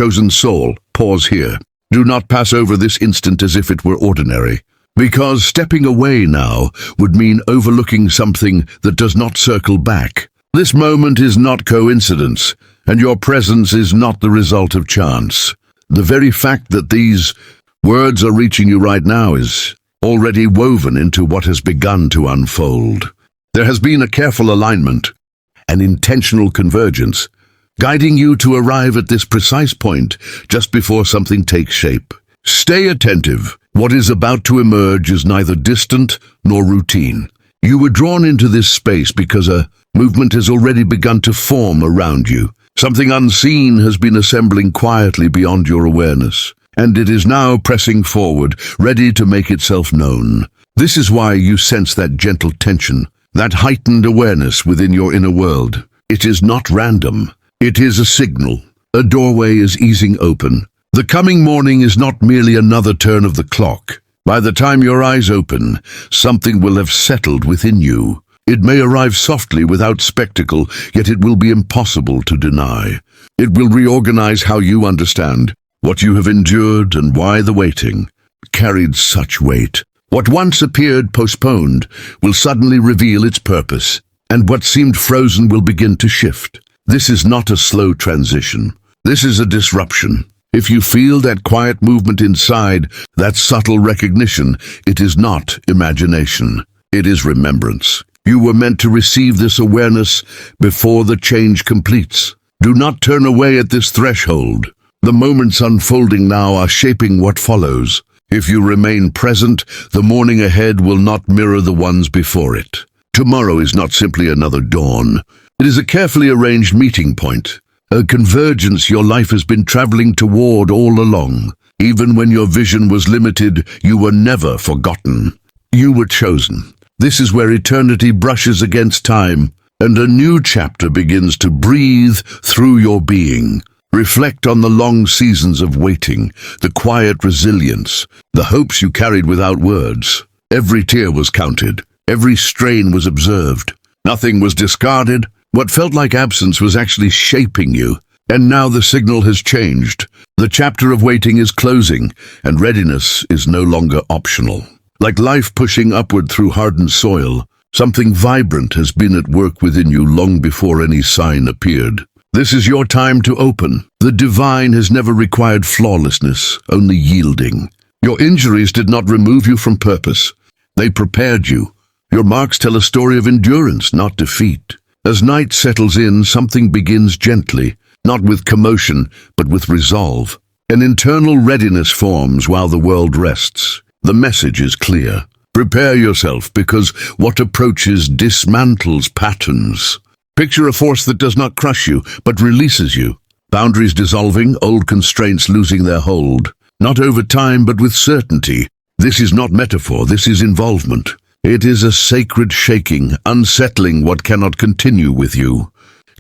Chosen soul, pause here. Do not pass over this instant as if it were ordinary, because stepping away now would mean overlooking something that does not circle back. This moment is not coincidence, and your presence is not the result of chance. The very fact that these words are reaching you right now is already woven into what has begun to unfold. There has been a careful alignment, an intentional convergence, guiding you to arrive at this precise point just before something takes shape. Stay attentive. What is about to emerge is neither distant nor routine. You were drawn into this space because a movement has already begun to form around you. Something unseen has been assembling quietly beyond your awareness, and it is now pressing forward, ready to make itself known. This is why you sense that gentle tension, that heightened awareness within your inner world. It is not random. It is a signal. A doorway is easing open. The coming morning is not merely another turn of the clock. By the time your eyes open, something will have settled within you. It may arrive softly without spectacle, yet it will be impossible to deny. It will reorganize how you understand what you have endured and why the waiting carried such weight. What once appeared postponed will suddenly reveal its purpose, and what seemed frozen will begin to shift. This is not a slow transition. This is a disruption. If you feel that quiet movement inside, that subtle recognition, it is not imagination. It is remembrance. You were meant to receive this awareness before the change completes. Do not turn away at this threshold. The moments unfolding now are shaping what follows. If you remain present, the morning ahead will not mirror the ones before it. Tomorrow is not simply another dawn. It is a carefully arranged meeting point, a convergence your life has been traveling toward all along. Even when your vision was limited, you were never forgotten. You were chosen. This is where eternity brushes against time, and a new chapter begins to breathe through your being. Reflect on the long seasons of waiting, the quiet resilience, the hopes you carried without words. Every tear was counted. Every strain was observed. Nothing was discarded. What felt like absence was actually shaping you. And now the signal has changed. The chapter of waiting is closing, and readiness is no longer optional. Like life pushing upward through hardened soil, something vibrant has been at work within you long before any sign appeared. This is your time to open. The divine has never required flawlessness, only yielding. Your injuries did not remove you from purpose. They prepared you. Your marks tell a story of endurance, not defeat. As night settles in, something begins gently, not with commotion, but with resolve. An internal readiness forms while the world rests. The message is clear. Prepare yourself, because what approaches dismantles patterns. Picture a force that does not crush you, but releases you. Boundaries dissolving, old constraints losing their hold. Not over time, but with certainty. This is not metaphor, this is involvement. It is a sacred shaking, unsettling what cannot continue with you.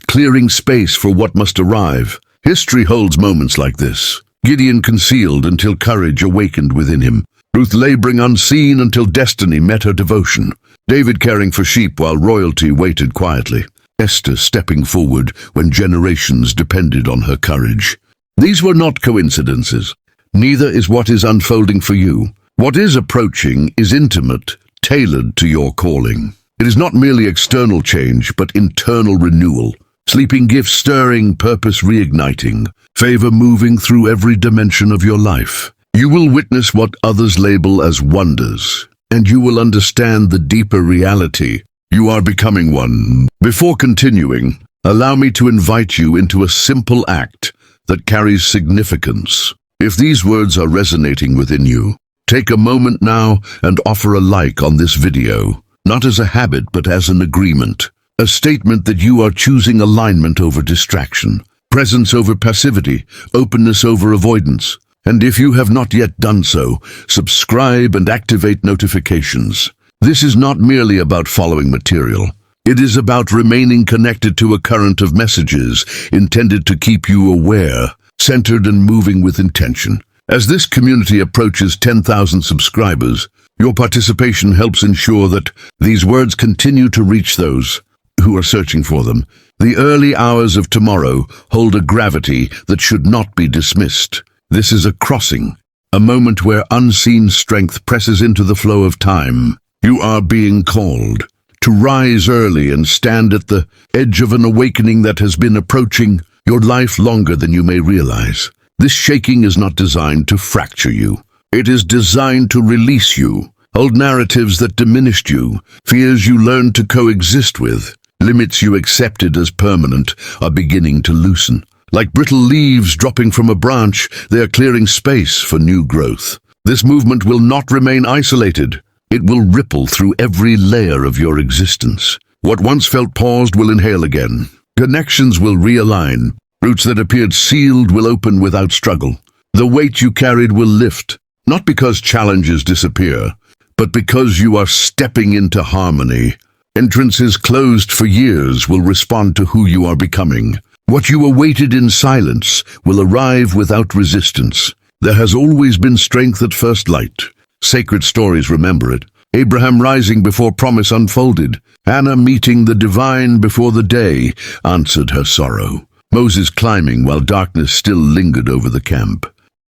Clearing space for what must arrive. History holds moments like this. Gideon concealed until courage awakened within him. Ruth laboring unseen until destiny met her devotion. David caring for sheep while royalty waited quietly. Esther stepping forward when generations depended on her courage. These were not coincidences. Neither is what is unfolding for you. What is approaching is intimate, tailored to your calling. It is not merely external change, but internal renewal. Sleeping gifts stirring, purpose reigniting, favor moving through every dimension of your life. You will witness what others label as wonders, and you will understand the deeper reality. You are becoming one. Before continuing, allow me to invite you into a simple act that carries significance. If these words are resonating within you, take a moment now and offer a like on this video, not as a habit but as an agreement, a statement that you are choosing alignment over distraction, presence over passivity, openness over avoidance. And if you have not yet done so, subscribe and activate notifications. This is not merely about following material. It is about remaining connected to a current of messages intended to keep you aware, centered and moving with intention. As this community approaches 10,000 subscribers, your participation helps ensure that these words continue to reach those who are searching for them. The early hours of tomorrow hold a gravity that should not be dismissed. This is a crossing, a moment where unseen strength presses into the flow of time. You are being called to rise early and stand at the edge of an awakening that has been approaching your life longer than you may realize. This shaking is not designed to fracture you. It is designed to release you. Old narratives that diminished you, fears you learned to coexist with, limits you accepted as permanent are beginning to loosen. Like brittle leaves dropping from a branch, they are clearing space for new growth. This movement will not remain isolated. It will ripple through every layer of your existence. What once felt paused will inhale again. Connections will realign. Roots that appeared sealed will open without struggle. The weight you carried will lift, not because challenges disappear, but because you are stepping into harmony. Entrances closed for years will respond to who you are becoming. What you awaited in silence will arrive without resistance. There has always been strength at first light. Sacred stories remember it. Abraham rising before promise unfolded. Hannah meeting the divine before the day answered her sorrow. Moses climbing while darkness still lingered over the camp.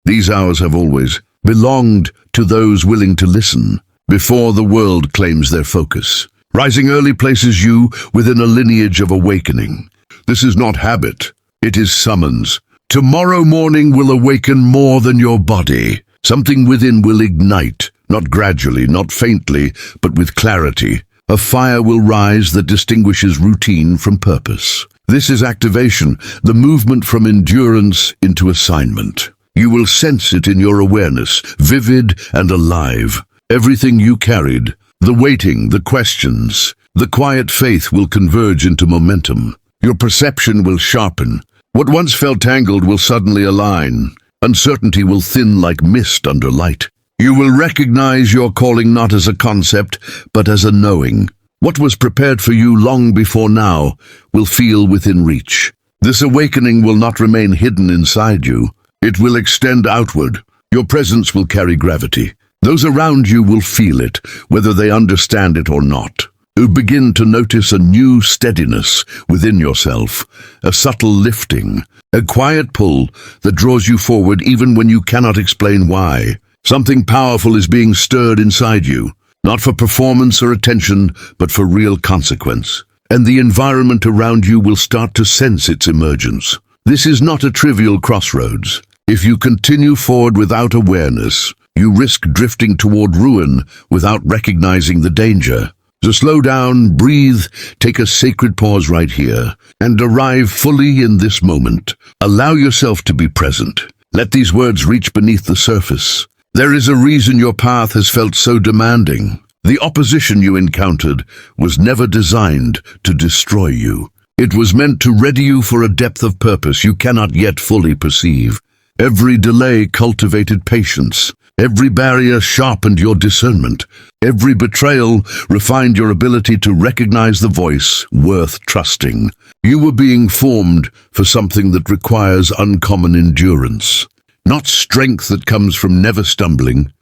These hours have always belonged to those willing to listen, before the world claims their focus. Rising early places you within a lineage of awakening. This is not habit, it is summons. Tomorrow morning will awaken more than your body. Something within will ignite, not gradually, not faintly, but with clarity. A fire will rise that distinguishes routine from purpose. This is activation, the movement from endurance into assignment. You will sense it in your awareness, vivid and alive. Everything you carried, the waiting, the questions, the quiet faith will converge into momentum. Your perception will sharpen. What once felt tangled will suddenly align. Uncertainty will thin like mist under light. You will recognize your calling not as a concept, but as a knowing. What was prepared for you long before now will feel within reach. This awakening will not remain hidden inside you. It will extend outward. Your presence will carry gravity. Those around you will feel it, whether they understand it or not. You begin to notice a new steadiness within yourself, a subtle lifting, a quiet pull that draws you forward even when you cannot explain why. Something powerful is being stirred inside you, not for performance or attention, but for real consequence. And the environment around you will start to sense its emergence. This is not a trivial crossroads. If you continue forward without awareness, you risk drifting toward ruin without recognizing the danger. So slow down, breathe, take a sacred pause right here, and arrive fully in this moment. Allow yourself to be present. Let these words reach beneath the surface. There is a reason your path has felt so demanding. The opposition you encountered was never designed to destroy you. It was meant to ready you for a depth of purpose you cannot yet fully perceive. Every delay cultivated patience. Every barrier sharpened your discernment. Every betrayal refined your ability to recognize the voice worth trusting. You were being formed for something that requires uncommon endurance. Not strength that comes from never stumbling,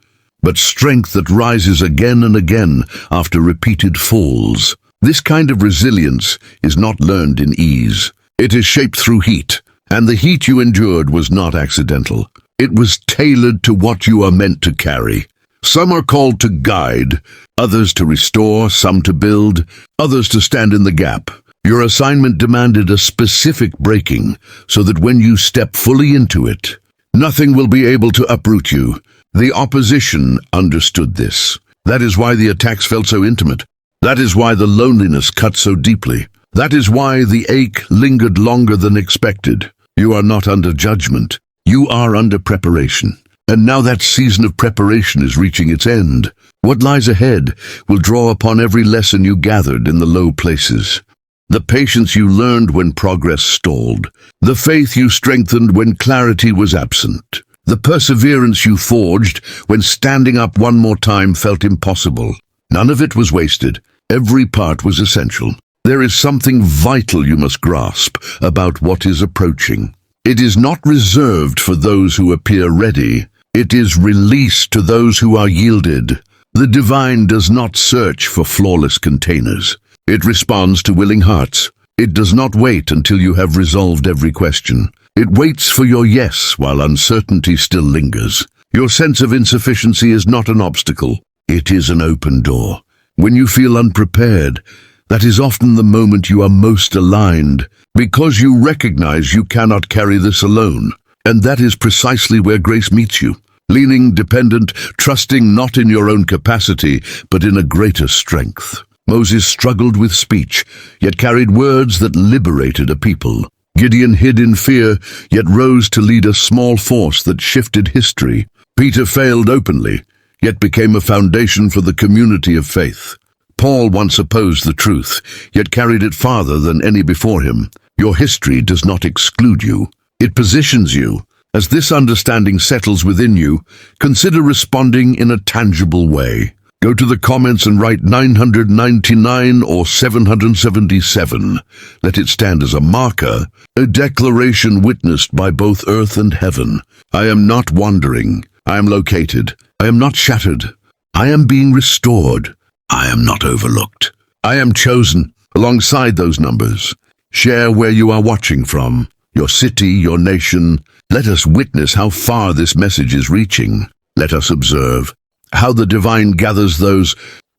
but strength that rises again and again after repeated falls. This kind of resilience is not learned in ease. It is shaped through heat, and the heat you endured was not accidental. It was tailored to what you are meant to carry. Some are called to guide, others to restore, some to build, others to stand in the gap. Your assignment demanded a specific breaking, so that when you step fully into it, nothing will be able to uproot you. The opposition understood this. That is why the attacks felt so intimate. That is why the loneliness cut so deeply. That is why the ache lingered longer than expected. You are not under judgment. You are under preparation. And now that season of preparation is reaching its end. What lies ahead will draw upon every lesson you gathered in the low places. The patience you learned when progress stalled. The faith you strengthened when clarity was absent. The perseverance you forged when standing up one more time felt impossible. None of it was wasted. Every part was essential. There is something vital you must grasp about what is approaching. It is not reserved for those who appear ready. It is released to those who are yielded. The divine does not search for flawless containers. It responds to willing hearts. It does not wait until you have resolved every question. It waits for your yes while uncertainty still lingers. Your sense of insufficiency is not an obstacle. It is an open door. When you feel unprepared, that is often the moment you are most aligned, because you recognize you cannot carry this alone. And that is precisely where grace meets you. Leaning, dependent, trusting not in your own capacity, but in a greater strength. Moses struggled with speech, yet carried words that liberated a people. Gideon hid in fear, yet rose to lead a small force that shifted history. Peter failed openly, yet became a foundation for the community of faith. Paul once opposed the truth, yet carried it farther than any before him. Your history does not exclude you. It positions you. As this understanding settles within you, consider responding in a tangible way. Go to the comments and write 999 or 777. Let it stand as a marker, a declaration witnessed by both earth and heaven. I am not wandering. I am located. I am not shattered. I am being restored. I am not overlooked. I am chosen. Alongside those numbers, share where you are watching from, your city, your nation. Let us witness how far this message is reaching. Let us observe how the divine gathers those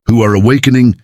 who are awakening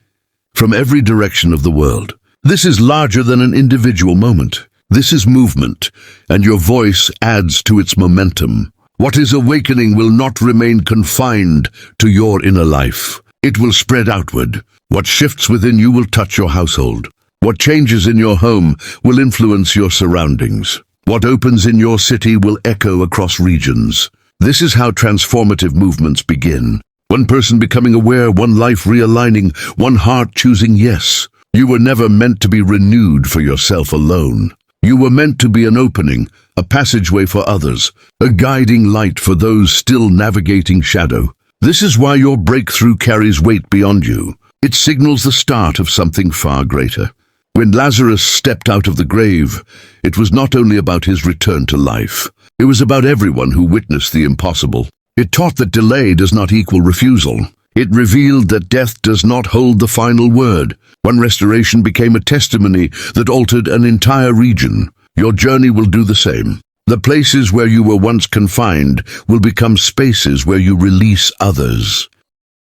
from every direction of the world. This is larger than an individual moment. This is movement, and your voice adds to its momentum. What is awakening will not remain confined to your inner life. It will spread outward. What shifts within you will touch your household. What changes in your home will influence your surroundings. What opens in your city will echo across regions. This is how transformative movements begin. One person becoming aware, one life realigning, one heart choosing yes. You were never meant to be renewed for yourself alone. You were meant to be an opening, a passageway for others, a guiding light for those still navigating shadow. This is why your breakthrough carries weight beyond you. It signals the start of something far greater. When Lazarus stepped out of the grave, it was not only about his return to life. It was about everyone who witnessed the impossible. It taught that delay does not equal refusal. It revealed that death does not hold the final word. One restoration became a testimony that altered an entire region. Your journey will do the same. The places where you were once confined will become spaces where you release others.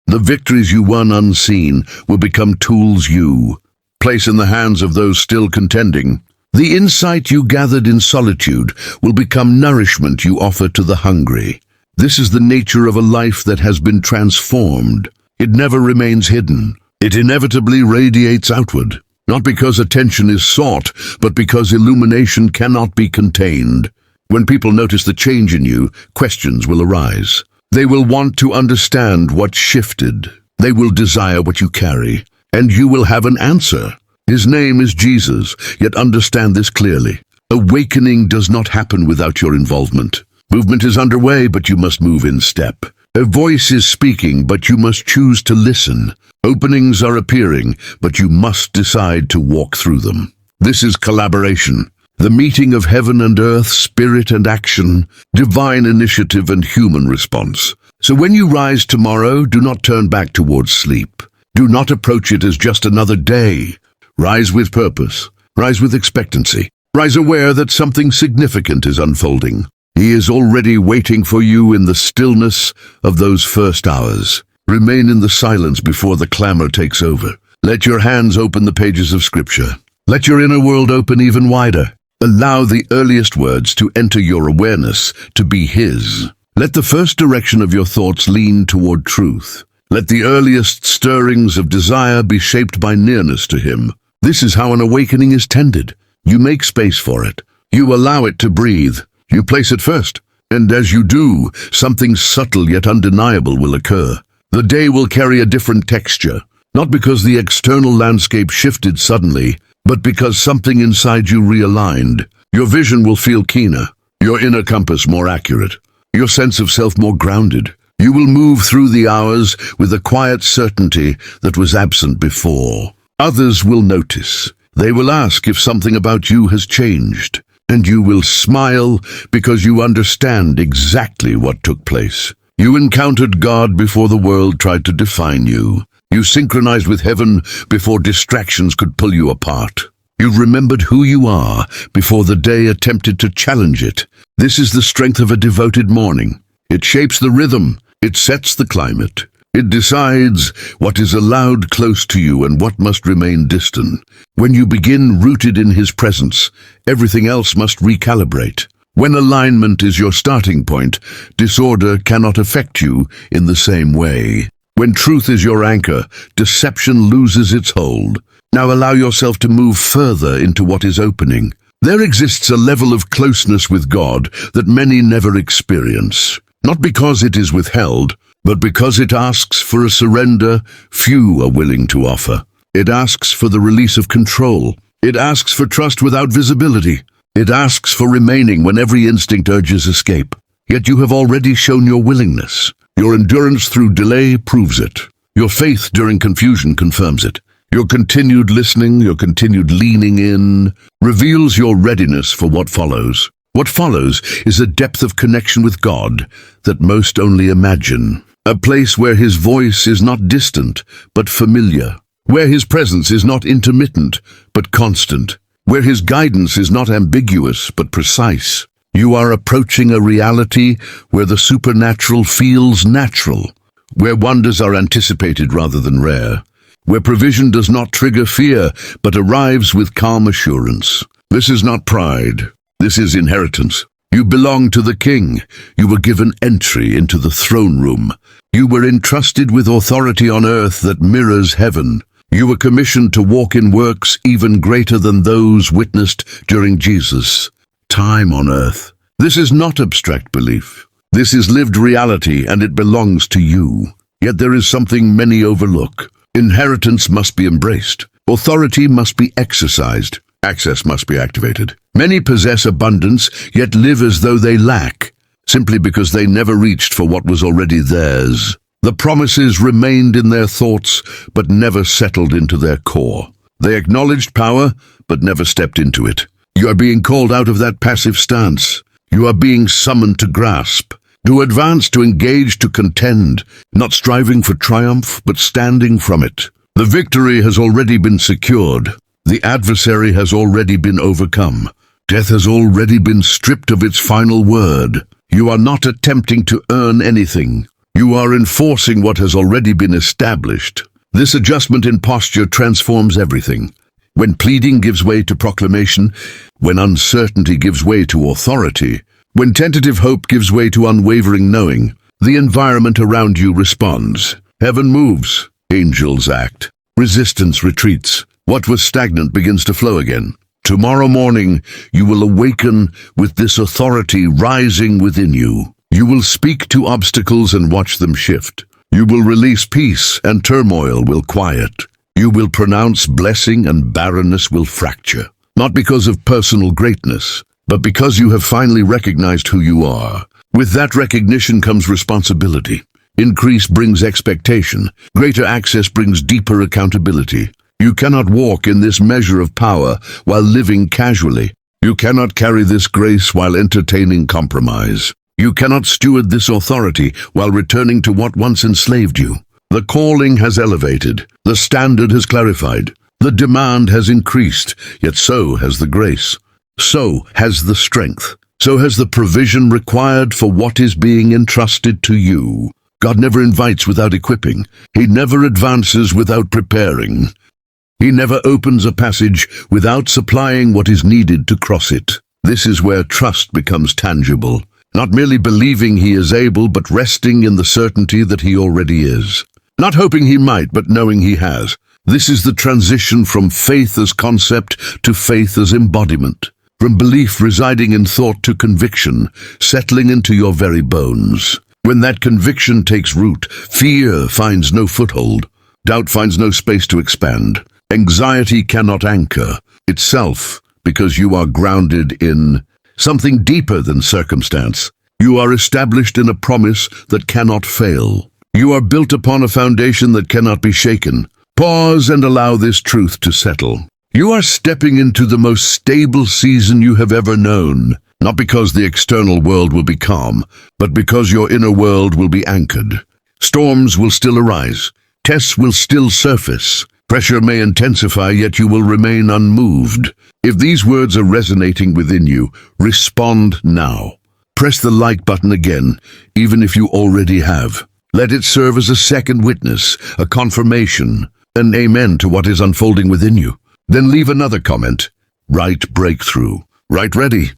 The victories you won unseen will become tools you place in the hands of those still contending. The insight you gathered in solitude will become nourishment you offer to the hungry. This is the nature of a life that has been transformed. It never remains hidden. It inevitably radiates outward, not because attention is sought, but because illumination cannot be contained. When people notice the change in you, questions will arise. They will want to understand what shifted. They will desire what you carry, and you will have an answer. His name is Jesus, yet understand this clearly. Awakening does not happen without your involvement. Movement is underway, but you must move in step. A voice is speaking, but you must choose to listen. Openings are appearing, but you must decide to walk through them. This is collaboration. The meeting of heaven and earth, spirit and action, divine initiative and human response. So when you rise tomorrow, do not turn back towards sleep. Do not approach it as just another day. Rise with purpose. Rise with expectancy. Rise aware that something significant is unfolding. He is already waiting for you in the stillness of those first hours. Remain in the silence before the clamor takes over. Let your hands open the pages of Scripture. Let your inner world open even wider. Allow the earliest words to enter your awareness to be His. Let the first direction of your thoughts lean toward truth. Let the earliest stirrings of desire be shaped by nearness to Him. This is how an awakening is tended. You make space for it. You allow it to breathe. You place it first. And as you do, something subtle yet undeniable will occur. The day will carry a different texture, not because the external landscape shifted suddenly, but because something inside you realigned. Your vision will feel keener, your inner compass more accurate, your sense of self more grounded. You will move through the hours with a quiet certainty that was absent before. Others will notice. They will ask if something about you has changed, and you will smile because you understand exactly what took place. You encountered God before the world tried to define you. You synchronized with heaven before distractions could pull you apart. You've remembered who you are before the day attempted to challenge it. This is the strength of a devoted morning. It shapes the rhythm. It sets the climate. It decides what is allowed close to you and what must remain distant. When you begin rooted in His presence, everything else must recalibrate. When alignment is your starting point, disorder cannot affect you in the same way. When truth is your anchor, deception loses its hold. Now allow yourself to move further into what is opening. There exists a level of closeness with God that many never experience. Not because it is withheld, but because it asks for a surrender few are willing to offer. It asks for the release of control. It asks for trust without visibility. It asks for remaining when every instinct urges escape. Yet you have already shown your willingness. Your endurance through delay proves it. Your faith during confusion confirms it. Your continued listening, your continued leaning in, reveals your readiness for what follows. What follows is a depth of connection with God that most only imagine. A place where His voice is not distant, but familiar. Where His presence is not intermittent, but constant. Where His guidance is not ambiguous, but precise. You are approaching a reality where the supernatural feels natural. Where wonders are anticipated rather than rare. Where provision does not trigger fear, but arrives with calm assurance. This is not pride. This is inheritance. You belong to the King. You were given entry into the throne room. You were entrusted with authority on earth that mirrors heaven. You were commissioned to walk in works even greater than those witnessed during Jesus' time on earth. This is not abstract belief. This is lived reality, and it belongs to you. Yet there is something many overlook. Inheritance must be embraced. Authority must be exercised. Access must be activated. Many possess abundance, yet live as though they lack, simply because they never reached for what was already theirs. The promises remained in their thoughts, but never settled into their core. They acknowledged power, but never stepped into it. You are being called out of that passive stance. You are being summoned to grasp, to advance, to engage, to contend, not striving for triumph, but standing from it. The victory has already been secured. The adversary has already been overcome. Death has already been stripped of its final word. You are not attempting to earn anything. You are enforcing what has already been established. This adjustment in posture transforms everything. When pleading gives way to proclamation, when uncertainty gives way to authority, when tentative hope gives way to unwavering knowing, the environment around you responds. Heaven moves, angels act, resistance retreats. What was stagnant begins to flow again. Tomorrow morning, you will awaken with this authority rising within you. You will speak to obstacles and watch them shift. You will release peace and turmoil will quiet. You will pronounce blessing and barrenness will fracture. Not because of personal greatness, but because you have finally recognized who you are. With that recognition comes responsibility. Increase brings expectation. Greater access brings deeper accountability. You cannot walk in this measure of power while living casually. You cannot carry this grace while entertaining compromise. You cannot steward this authority while returning to what once enslaved you. The calling has elevated. The standard has clarified. The demand has increased, yet so has the grace. So has the strength. So has the provision required for what is being entrusted to you. God never invites without equipping. He never advances without preparing. He never opens a passage without supplying what is needed to cross it. This is where trust becomes tangible. Not merely believing He is able, but resting in the certainty that He already is. Not hoping He might, but knowing He has. This is the transition from faith as concept to faith as embodiment. From belief residing in thought to conviction, settling into your very bones. When that conviction takes root, fear finds no foothold. Doubt finds no space to expand. Anxiety cannot anchor itself because you are grounded in something deeper than circumstance. You are established in a promise that cannot fail. You are built upon a foundation that cannot be shaken. Pause and allow this truth to settle. You are stepping into the most stable season you have ever known, not because the external world will be calm, but because your inner world will be anchored. Storms will still arise. Tests will still surface. Pressure may intensify, yet you will remain unmoved. If these words are resonating within you, respond now. Press the like button again, even if you already have. Let it serve as a second witness, a confirmation, an amen to what is unfolding within you. Then leave another comment. Write breakthrough. Write ready.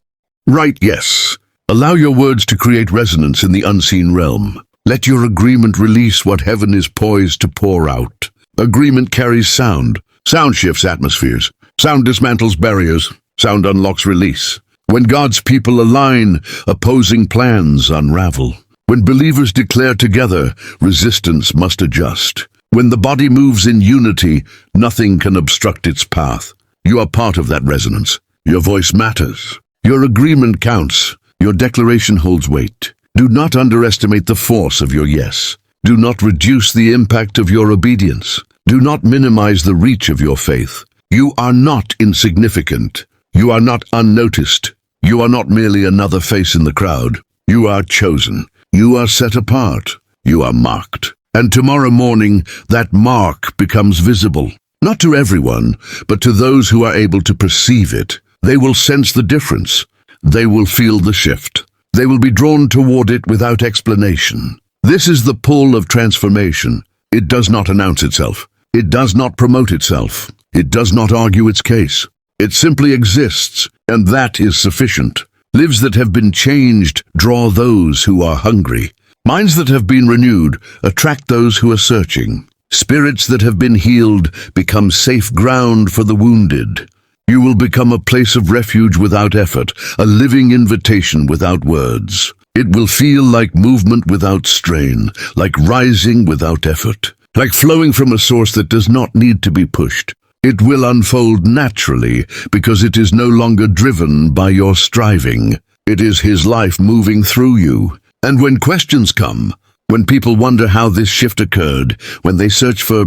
Write yes. Allow your words to create resonance in the unseen realm. Let your agreement release what heaven is poised to pour out. Agreement carries sound. Sound shifts atmospheres. Sound dismantles barriers. Sound unlocks release. When God's people align, opposing plans unravel. When believers declare together, resistance must adjust. When the body moves in unity, nothing can obstruct its path. You are part of that resonance. Your voice matters. Your agreement counts. Your declaration holds weight. Do not underestimate the force of your yes. Do not reduce the impact of your obedience. Do not minimize the reach of your faith. You are not insignificant. You are not unnoticed. You are not merely another face in the crowd. You are chosen. You are set apart. You are marked. And tomorrow morning, that mark becomes visible. Not to everyone, but to those who are able to perceive it. They will sense the difference. They will feel the shift. They will be drawn toward it without explanation. This is the pull of transformation. It does not announce itself. It does not promote itself. It does not argue its case. It simply exists, and that is sufficient. Lives that have been changed draw those who are hungry. Minds that have been renewed attract those who are searching. Spirits that have been healed become safe ground for the wounded. You will become a place of refuge without effort, a living invitation without words. It will feel like movement without strain, like rising without effort, like flowing from a source that does not need to be pushed. It will unfold naturally because it is no longer driven by your striving. It is His life moving through you. And when questions come, when people wonder how this shift occurred, when they search for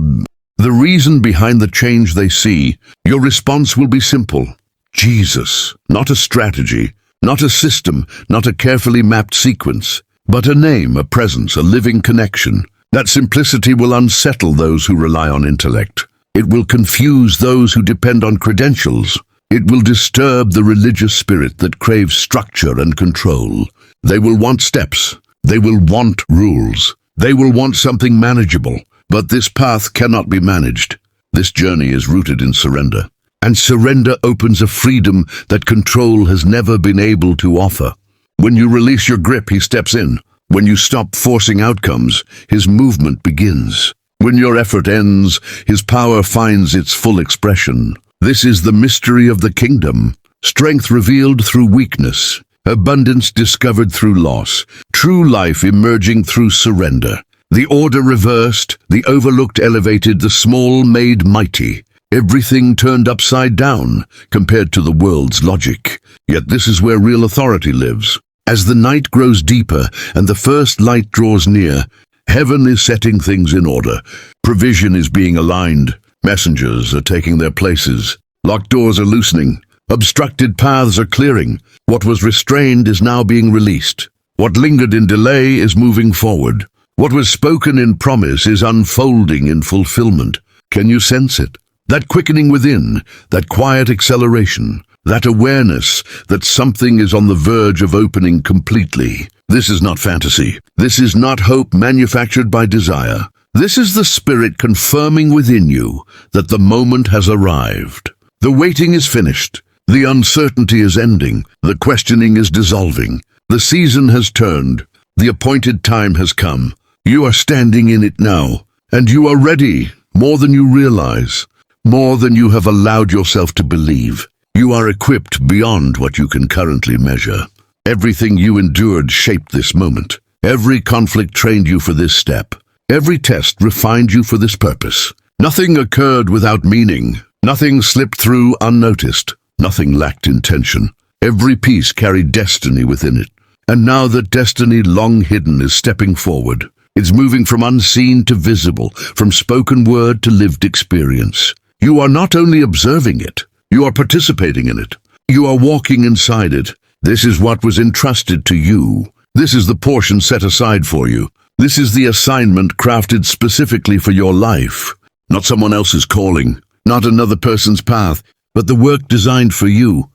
the reason behind the change they see, your response will be simple. Jesus. Not a strategy, not a system, not a carefully mapped sequence, but a name, a presence, a living connection. That simplicity will unsettle those who rely on intellect. It will confuse those who depend on credentials. It will disturb the religious spirit that craves structure and control. They will want steps. They will want rules. They will want something manageable. But this path cannot be managed. This journey is rooted in surrender. And surrender opens a freedom that control has never been able to offer. When you release your grip, He steps in. When you stop forcing outcomes, His movement begins. When your effort ends, His power finds its full expression. This is the mystery of the kingdom. Strength revealed through weakness. Abundance discovered through loss. True life emerging through surrender. The order reversed, the overlooked elevated, the small made mighty. Everything turned upside down compared to the world's logic. Yet this is where real authority lives. As the night grows deeper and the first light draws near, heaven is setting things in order. Provision is being aligned. Messengers are taking their places. Locked doors are loosening. Obstructed paths are clearing. What was restrained is now being released. What lingered in delay is moving forward. What was spoken in promise is unfolding in fulfillment. Can you sense it? That quickening within, that quiet acceleration, that awareness that something is on the verge of opening completely. This is not fantasy. This is not hope manufactured by desire. This is the Spirit confirming within you that the moment has arrived. The waiting is finished. The uncertainty is ending. The questioning is dissolving. The season has turned. The appointed time has come. You are standing in it now, and you are ready, more than you realize, more than you have allowed yourself to believe. You are equipped beyond what you can currently measure. Everything you endured shaped this moment. Every conflict trained you for this step. Every test refined you for this purpose. Nothing occurred without meaning. Nothing slipped through unnoticed. Nothing lacked intention. Every piece carried destiny within it. And now that destiny long hidden is stepping forward. It's moving from unseen to visible, from spoken word to lived experience. You are not only observing it, you are participating in it. You are walking inside it. This is what was entrusted to you. This is the portion set aside for you. This is the assignment crafted specifically for your life. not someone else's calling, not another person's path, but the work designed for you,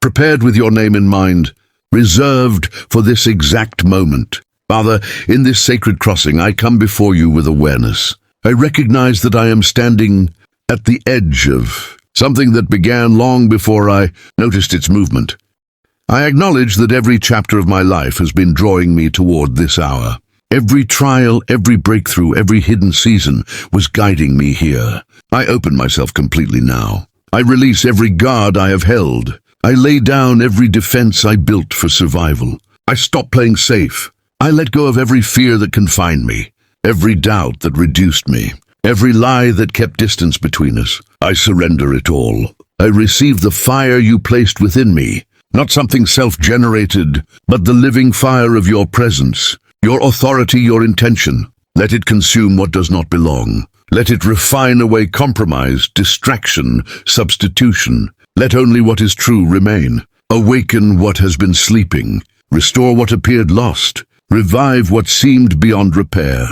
prepared with your name in mind, reserved for this exact moment. Father, in this sacred crossing, I come before you with awareness. I recognize that I am standing at the edge of something that began long before I noticed its movement. I acknowledge that every chapter of my life has been drawing me toward this hour. Every trial, every breakthrough, every hidden season was guiding me here. I open myself completely now. I release every guard I have held. I lay down every defense I built for survival. I stop playing safe. I let go of every fear that confined me, every doubt that reduced me, every lie that kept distance between us. I surrender it all. I receive the fire you placed within me, not something self-generated, but the living fire of your presence, your authority, your intention. Let it consume what does not belong. Let it refine away compromise, distraction, substitution. Let only what is true remain. Awaken what has been sleeping. Restore what appeared lost. Revive what seemed beyond repair.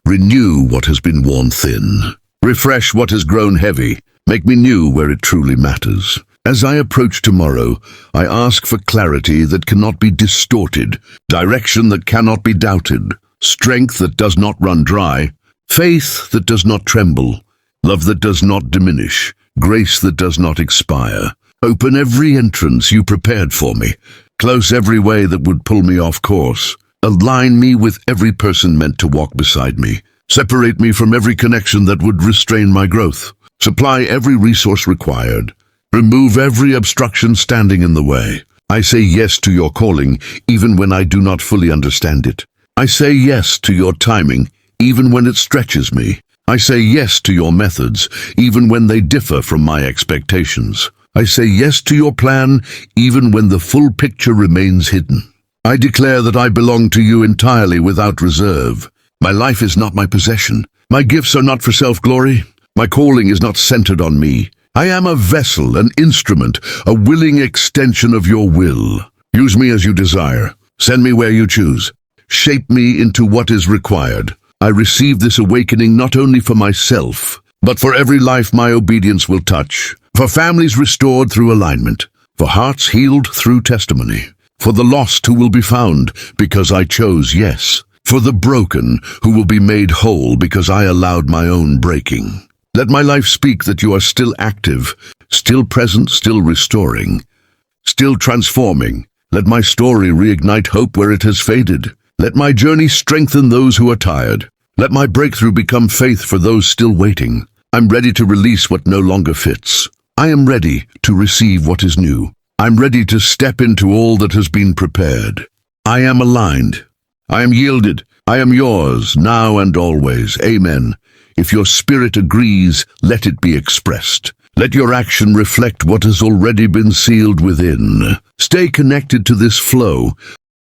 Renew what has been worn thin. Refresh what has grown heavy. Make me new where it truly matters. As I approach tomorrow, I ask for clarity that cannot be distorted, direction that cannot be doubted, strength that does not run dry, faith that does not tremble, love that does not diminish, grace that does not expire. Open every entrance you prepared for me. Close every way that would pull me off course. Align me with every person meant to walk beside me. Separate me from every connection that would restrain my growth. Supply every resource required. Remove every obstruction standing in the way. I say yes to your calling, even when I do not fully understand it. I say yes to your timing, even when it stretches me. I say yes to your methods, even when they differ from my expectations. I say yes to your plan, even when the full picture remains hidden. I declare that I belong to you entirely without reserve. My life is not my possession. My gifts are not for self-glory. My calling is not centered on me. I am a vessel, an instrument, a willing extension of your will. Use me as you desire. Send me where you choose. Shape me into what is required. I receive this awakening not only for myself, but for every life my obedience will touch, for families restored through alignment, for hearts healed through testimony, for the lost who will be found because I chose yes, for the broken who will be made whole because I allowed my own breaking. Let my life speak that you are still active, still present, still restoring, still transforming. Let my story reignite hope where it has faded. Let my journey strengthen those who are tired. Let my breakthrough become faith for those still waiting. I'm ready to release what no longer fits. I am ready to receive what is new. I'm ready to step into all that has been prepared. I am aligned. I am yielded. I am yours, now and always. Amen. If your spirit agrees, let it be expressed. Let your action reflect what has already been sealed within. Stay connected to this flow.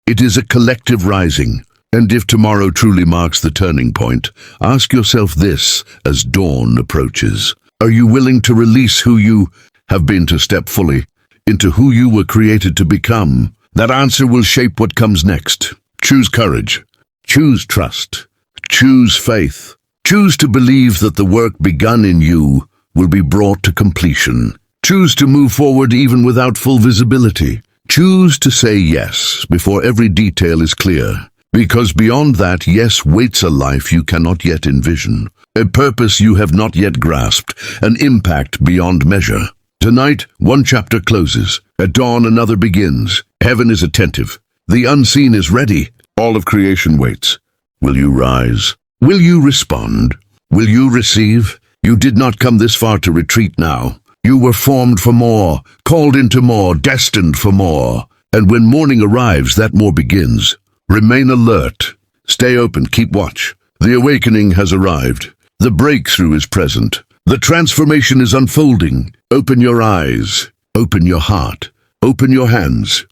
It is a collective rising. And if tomorrow truly marks the turning point, ask yourself this as dawn approaches. Are you willing to release who you have been to step fully into who you were created to become? That answer will shape what comes next. Choose courage. Choose trust. Choose faith. Choose to believe that the work begun in you will be brought to completion. Choose to move forward even without full visibility. Choose to say yes before every detail is clear. Because beyond that yes waits a life you cannot yet envision, a purpose you have not yet grasped, an impact beyond measure. Tonight, one chapter closes. At dawn, another begins. Heaven is attentive. The unseen is ready. All of creation waits. Will you rise? Will you respond? Will you receive? You did not come this far to retreat now. You were formed for more, called into more, destined for more. And when morning arrives, that more begins. Remain alert. Stay open. Keep watch. The awakening has arrived. The breakthrough is present. The transformation is unfolding. Open your eyes. Open your heart. Open your hands.